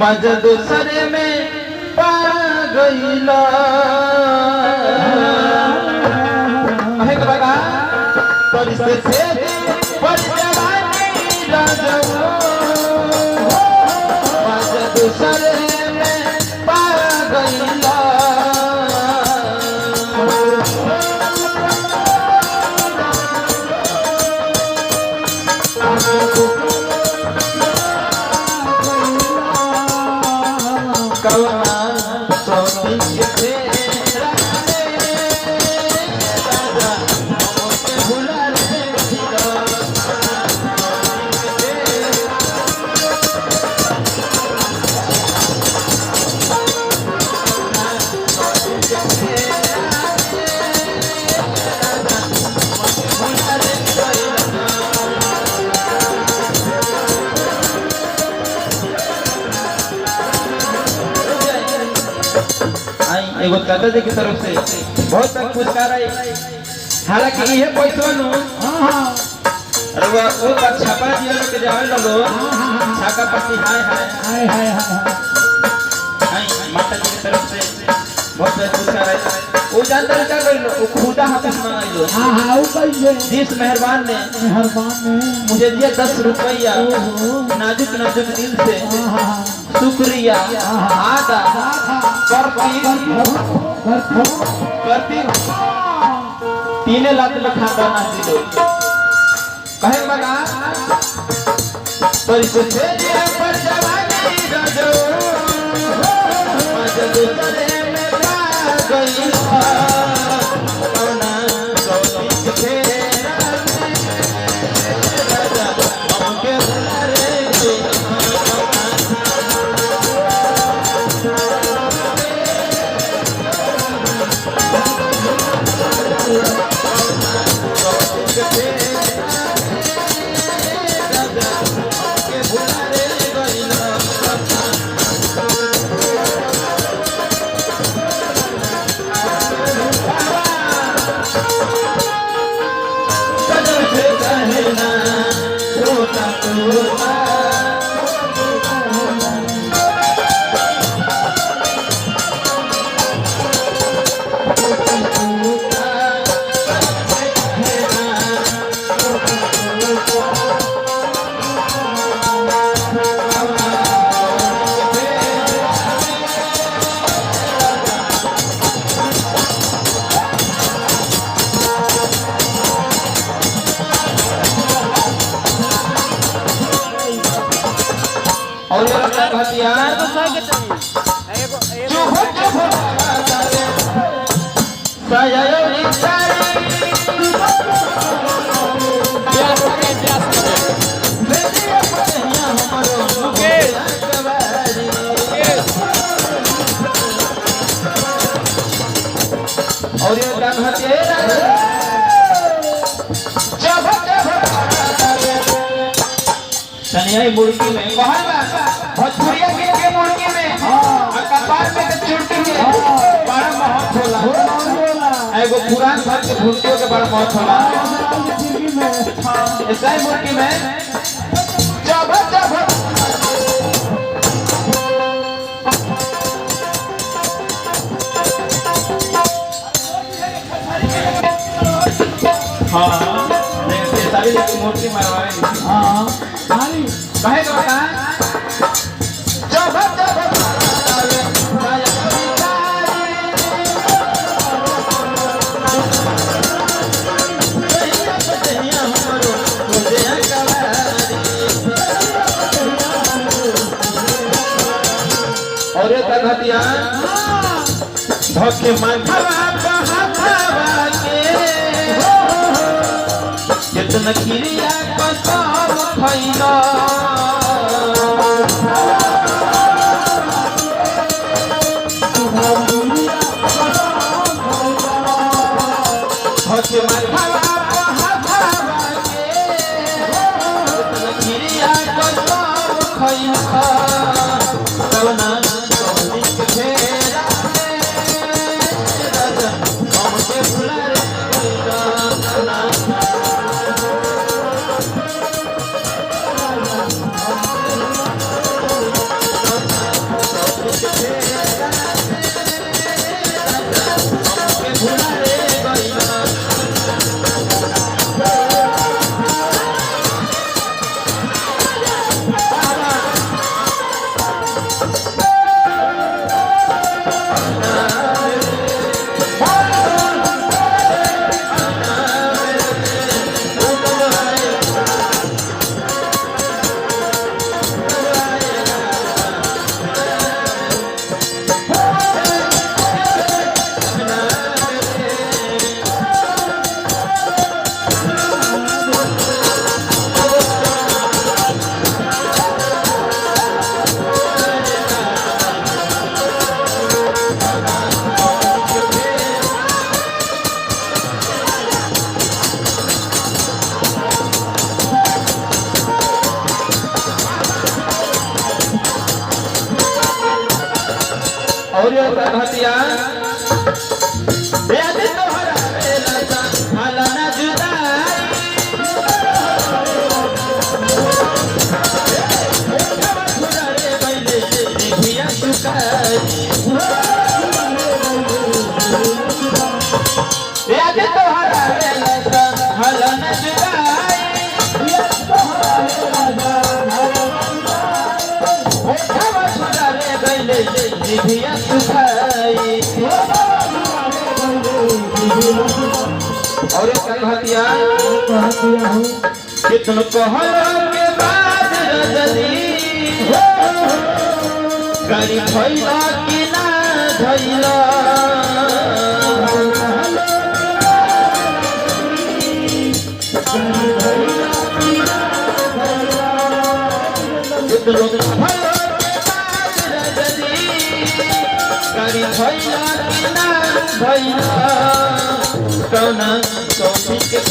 मजा दूसरे में पा गईला परिस्थिति से पर जवानी राजू मजा दूसरे में पा गईला कवना सोनी के एगो दादा जी की तरफ से बहुत तक पुरस्कार आई। हालांकि ये पैसा नो अरे वो बात छापा दिया लोग के जावे लो छाका पट्टी हाय हाय हाय हाय हाय माता जी की तरफ से बहुत तक पुरस्कार आई। वो जानते क्या कर लो वो खुदा हाथ मंगाई लो हां हां वो कहिए जिस मेहरबान ने मुझे दिया 10 रुपया नाजुक नाजुक दिल से शुक्रिया आदा करती तीन लाख में खाता ना दिलो कहे बगा परिस्थिति पर जवानी राजू मजा दूसरे में पा गईला कवना सोनी के राजा हमके भुला रे और ये हथियार तो सही के चाहिए जो हो साया रिचाई क्या के प्यास बेटी अपनिया हमरो मुके और ये हथियार सनिया मुर्गी में कहला भोजपुरिया के मुर्गी में कपार में के चुटकी में बड़ा महक होला एगो पुरान घर के भुट्टियों के बड़ा महक होला ऐसा ही मुर्गी में जब जब हां देखते सारी मुर्गी मारवाए हां हाली कहे तो बता जब जब और ये तगतिया धोखे माथवा बहावा के कितना किरिया कसम खइला धोखे माथवा बहावा के कितना किरिया कसम खइला कवना सोनी के फेरा राजा हमके भुला रे और ये कहतिया याद तोहरा वेला सा हाला ना जुदाई खबर खुदा रे बैले देखिया सुकाई याद तोहरा वेला सा हाला ना जुदाई खबर खुदा रे बैले देखिया सुकाई और कहतिया कितन कहलो के बाद रजनी गाड़ी भइला कि ना धइला कितन कहलो के बाद रजनी गाड़ी भइला कि ना धइला कौना कौन के